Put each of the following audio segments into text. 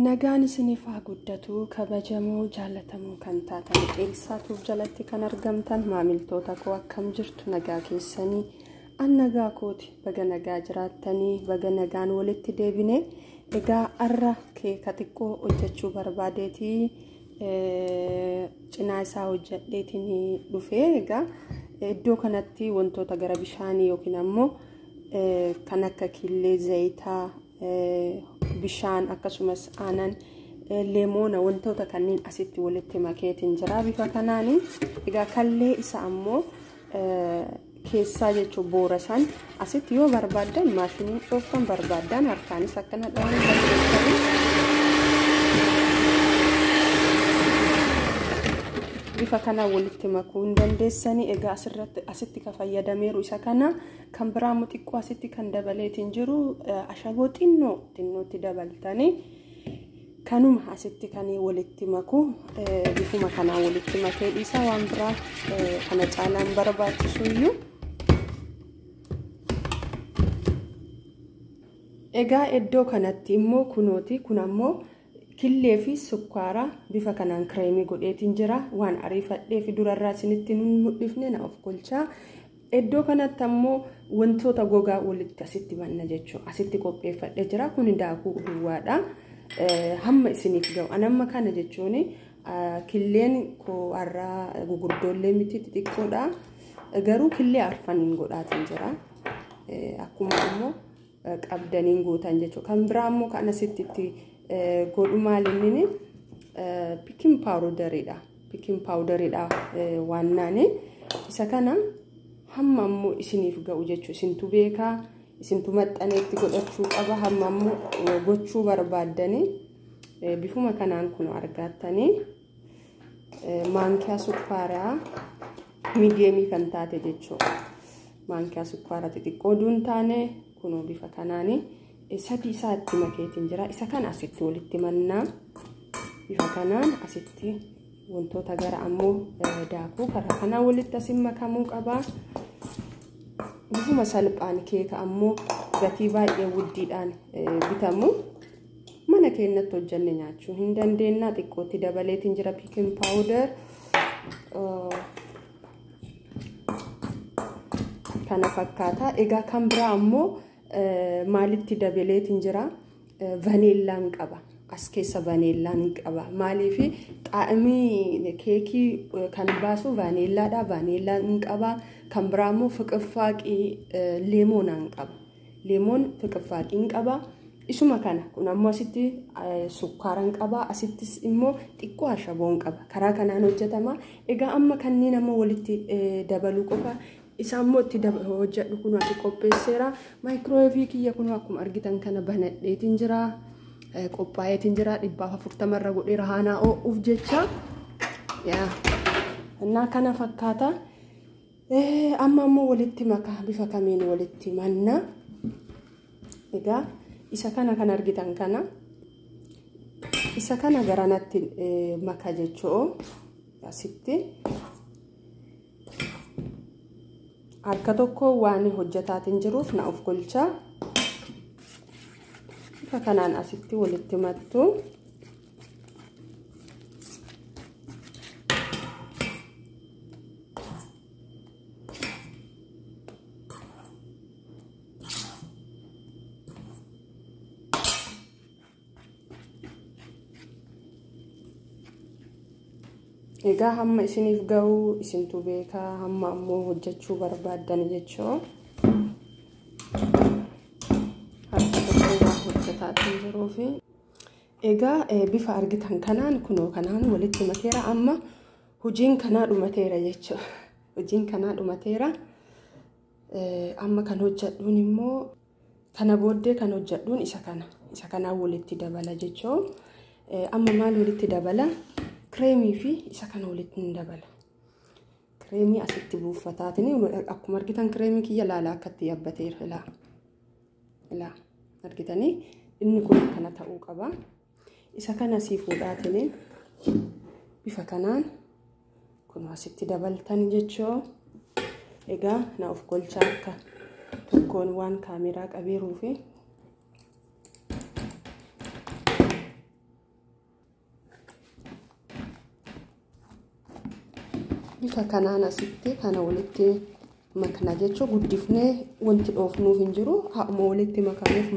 Nagaan isiniif haa guddatu kabajamoo jaalatamuu kan taatan Eelsaatuuf jalatti kan argamtan maamiltoota koo akkam jirtu nagaa keessanii an nagaa kooti baga nagaa jiraattanii baga nagaan walitti deebine egaa arra keeka xiqqoo hojjechuu barbaadeetii cinaa isaa hojjedheetiin dhufee egaa iddoo kanatti wantoota gara bishaanii yookiin ammoo kan akka killee zayitaa bishaan akkasumas aanan leemona wantoota kanneen asitti walitti makeetiin jira bifa kanaani egaa kallee isa ammoo keessaa jechuun boora san asitti yoo barbaadan maashinii dhooftan barbaadan harkaanis akkana dhawan bifa kana walitti makuu hin dandeessanii egaa asitti ka fayyadameeru isa kana kan biraa xiqqoo asitti kan dabaleetiin jiru ashaboo xinnootti dabaltanii kanuma asitti kan walitti makuu bifuma kana walitti makee dhiisa waan biraa kana caalaan barbaachisu iyyuu egaa iddoo kanatti immoo kunooti kun ammoo killee fi sukkaara bifa kanaan kireemii godheetiin jira waan ariifadhee fi durarraa isinitti mul'ifne na of golchaa iddoo kanatti ammoo wantoota gogaa walitti asitti manna jechuun asitti qopheeffadhee jira kun daakuu duwwaadha hamma isiniif ga'u anamma kana jechuun killeen koo har'aa gugurdoollee miti xixiqqoodha garuu killee arfaniin godhaatiin jira akkuma ammoo qabdaniin gootan jechuudha kan biraa ammoo kan asitti godhu maalinni pikin powderidha waan naani isa kana hamma ammoo isiniif ga'u jechuudha isintu beekaa isintu maxxaneetti godhachuu qaba hamma ammoo gochuu barbaaddanii bifuma kanaan kun argattanii maankiyaa sukkaaraa miidiyeemii kan taate jechuudha maankiyaa sukkaaraa xixiqqoo duun taane kunoo bifa kanaani sadii isaatti makeetiin jira isa kana asitti walitti mannaa bifa kanaan asitti wantoota gara ammoo daakuu karaa kana walitti asin makamuu qaba bifuma salphaan keeka ammoo gatii baay'ee guddiidhaan bitamu mana keenyatti hojjenne nyaachuu hin dandeenya xiqqootti dabaleetiin jira pikin powder kana fakkaata egaa kan biraa ammoo maalitti dabaleetiin jira vaneellaan qaba as keessa vaneellaan qaba maaliifi xaa'imii keekii kan baasu vaneellaadha vaneellaan qaba kan biraa immoo fiqiffaaqii leemonaan qaba leemon fiqiffaaqii qaba isuma kana kun ammoo asitti sukkaaran qaba asittis immoo xiqqoo ashaboon qaba karaa kanaan hojjetama egaa amma kanneen ammoo walitti dabaluu qofa Isaammoo itti hojjedhu kun ati qopheesseera maayikirooweevii kiyya kun akkuma argitan kana banadheetiin jira qophaa'eetiin jira 140 irra godheera haanaa oo'uuf jecha yaa kana fakkaata amma ammoo walitti makaa bifa kamiin walitti manna egaa isa kana kan argitan kana isa kana garanatti makaa jechoo asitti harka tokko waan hojjetaatiin jiruuf na of golchaa bifa kanaan asitti walitti mattu egaa hamma isiniif ga'u isintu beekaa hamma ammoo hojjechuu barbaadan jechoo harka tokko hojjetaatiin jiruufi egaa bifa argitan kanaan kunoo kanaan walitti makeera amma hojiin kanaa dhumateera jechoo hojiin kanaa dhumateera amma kan hojjedhuun immoo kana booddee kan hojjedhuun isa kana walitti dabala jechoo amma maal walitti dabala Kreemii fi isa kana walitti dabala. Kreemii asitti buufataatiin akkuma argitan kreemii kiyya laalaa akkatti yaabbateera ilaa argitanii inni kun kana ta'uu qaba. Isa kana sii fuudhaatiin bifa kanaan kun asitti dabaltan jechoo egaa na of golchaa akka tokkoon waan kaameraa qabeeruufi bifa kanaan asitti kana walitti makna jechuun guddifnee wanti dhoofnuuf hin jiru haa'uma walitti makamuuf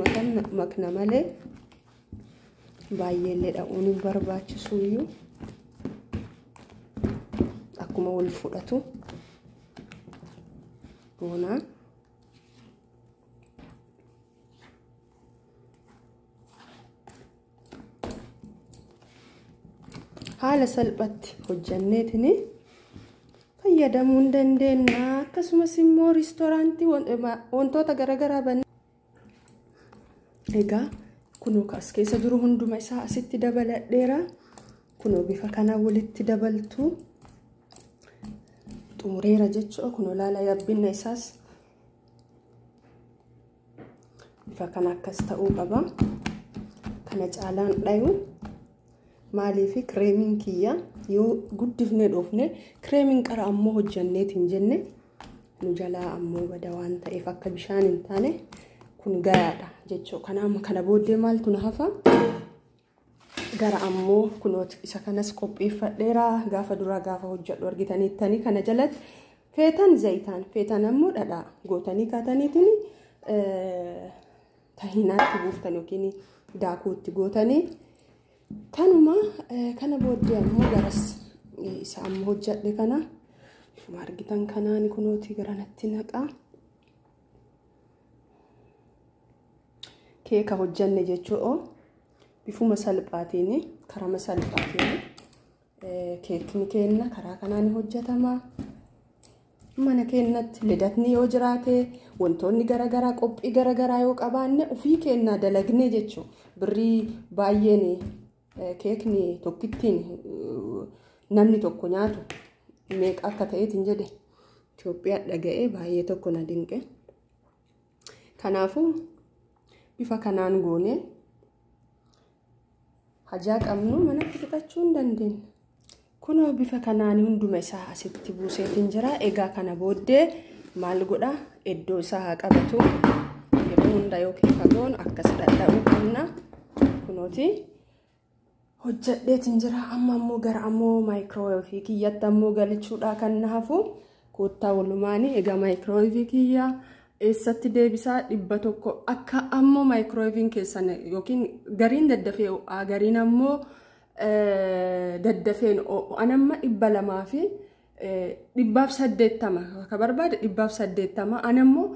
makna malee baay'eellee dha'uun hin barbaachisu iyyuu akkuma wal fudhatu boona. haala salphatti hojjanneetini fayyadamuu hin dandeenya. akkasumas immoo riistooraantii wantoota garaagaraa banne egaa kunoo as keessa jiru hunduma isaa asitti dabaladheera. kunoo bifa kana walitti dabaltu xumureera jechuudha. kunoo laala yabbinna isaas bifa kana akkas ta'uu qaba. kana caalaan dhayu maaliif kireemiin kiyya yoo guddifnee dhoofne kireemiin qara ammoo hojjanneet hin jenne nu jalaa ammoo bada waan ta'eef akka bishaan hin taane kun gayaadha jechuudha. kanaaf kana booddee maaltu na hafa gara ammoo kunooti isa kanas qopheeffadheera. gaafa duraa gaafa hojjedhu argitaniittanii kana jalatti feetan zayitaan feetan ammoo dhadhaa gootanii kaataniitiin tahinaatti buuftan yookiin daakuutti gootanii kanuma kana booddee ammoo garas isa ammoo hojjedhe kana argitan kanaan kunooti garanatti naqaa keeka hojjanne jechuudha. bifuma salphaatiin karama salphaatiin keekni kenna karaa kanaan hojjetama. mana keenyatti lidatni yoo jiraate wantoonni garaagaraa qophii garaagaraa yoo qabaanne ofii keenyaa dalagnee jechuudha. birrii baay'een keekni tokkittiin namni tokko nyaatu meeqa akka ta'eetiin jedhe Itoophiyaa dhaga'ee baay'ee tokko na dinqe. kanaafuu bifa kanaan goone hajaa qabnu manatti fixachuu hin dandeenya. kunoo bifa kanaan hunduma isaa asitti buuseetiin jira. egaa kana booddee maal godha iddoo isaa haa qabatu yeroo hunda yoo keeka goon akkas dhadha'uu qabna. kunooti hojjedheetiin jira. amma ammoo gara ammoo maayikirooweevii kiyyatti ammoo galchuudha kan naafu koottaa walumaanii. egaa maayikirooweevii kiyyaa eessatti deebisaa 100 akka ammoo maayikirooweeviin keessan yookiin gariin daddafee gariin ammoo daddafeen anamma 200 fi 180 akka barbaade 180 anammoo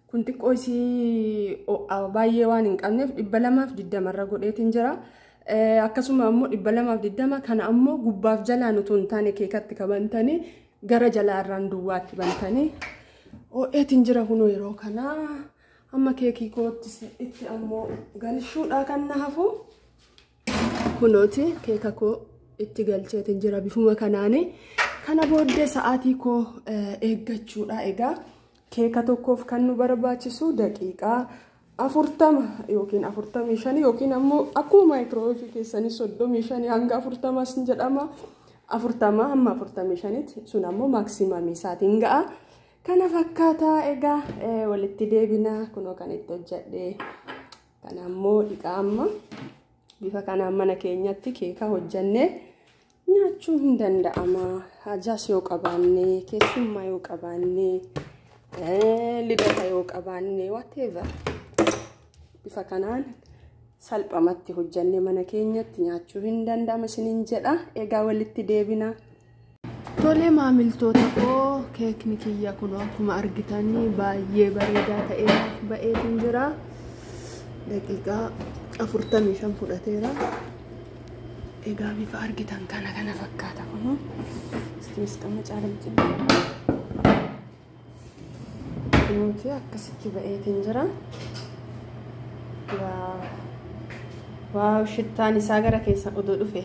kun xiqqoo isii baay'ee waan hin qabneef 220 irra godheetiin jira. akkasuma ammoo 220 kana ammoo gubbaaf jalaan utuu hin taane keekatti kabantanii gara jalaarraan duwwaatti bantanii oo'eetiin jira. kunoo yeroo kana amma keekii kootti itti ammoo galchuudha kan naafu. kunooti keeka koo itti galcheetiin jira bifuma kanaani. kana booddee sa'aatii koo eeggachuudha. egaa keeka tokkoof kan nu barbaachisu daqiiqaa 40 yookiin 45 yookiin ammoo akkuma maayikirooweevii keessanii 35 hanga 40 jedhama. 40 hamma 45 sun ammoo maaksimamii isaatiin ga'a. kana fakkaataa. egaa walitti deebina. kunoo kan itti hojjedhe kana ammoo dhiqaa amma bifa kanaan mana keenyatti keeka hojjannee nyaachuu hin danda'ama. hajaas yoo qabaanne keessummaa yoo qabaanne lidata yoo qabaanne whatever bifa kanaan salphamatti hojjannee mana keenyatti nyaachuu hin danda'ama isiniin jedha. egaa walitti deebina. tole maamiltoota koo keekni kiyya kunoo akkuma argitanii baay'ee bareedaa ta'ee ba'eetiin jira. daqiiqaa 45 fudhateera. egaa bifa argitan kana fakkaata. kunoo istis qama caalamti kunooti akkasitti ba'eetiin jira. waaw shittaan isaa gara keessa odoo dhufe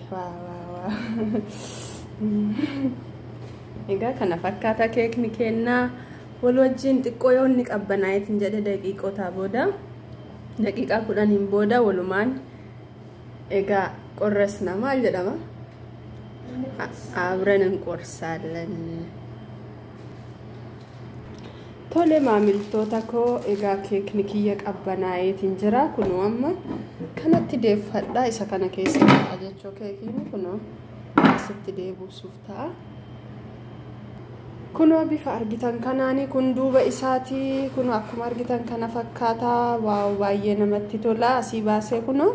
egaa kana fakkaata keekni kennaa. wal wajjin xiqqoo yoo inni qabbanaa'eetiin jedhe daqiiqotaa booda daqiiqaa 10 booda walumaan egaa qorresna maal jedhama abran እንቆርሳለን. tole maamiltoota koo egaa keekni kiyya qabbanaa'eetiin jira. kunoo amma kanatti deeffadha. isa kana keessa ta'a jechuu keekiin kunoo asitti deebuusuuf ta'a. Kunoo bifa argitan kanaani kun duuba isaati kunoo akkuma argitan kana fakkaata waaw baay'ee namatti tola asii baasee kunoo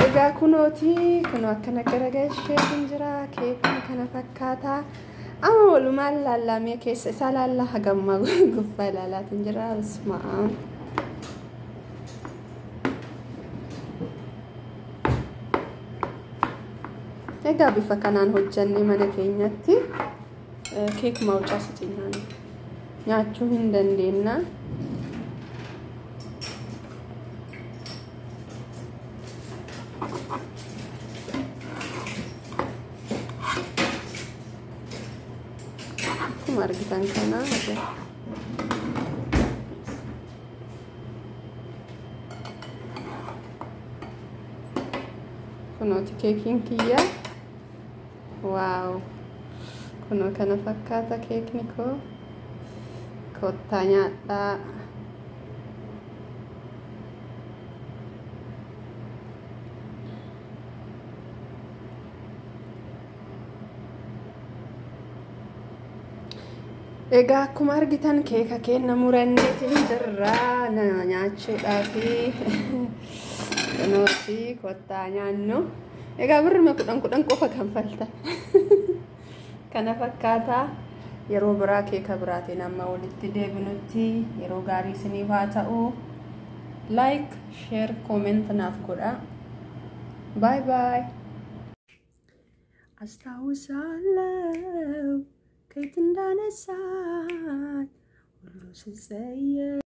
egaa kunooti kunoo akkana garagalchee jira keekni kana fakkaata amma walumaan laallamee keessa isaa laalla hagamma gubbaa ilaalaatiin jira bisma'aan egaa bifa kanaan hojjannee mana keenyatti keek mawucaa sicinaan nyaachuu hin dandeenna akkuma argitan kana kunooti keekiin kiyya wow kuno kana fakkaata keekni koo kottaa nyaadhaa egaa akkuma argitan keeka kenna muranneetiin jirra nyaachuudhaafi kunooti kottaa nyaannu egaa birruma kudhan qofa kanfaltan kana fakkaata yeroo biraa keeka biraatiin amma walitti deebinutti yeroo gaarii isiniif haa ta'u like share comment naaf godha bye bye አስታውሳለሁ ከየት እንዳነሳኝ ሁሉ ስጸየፍ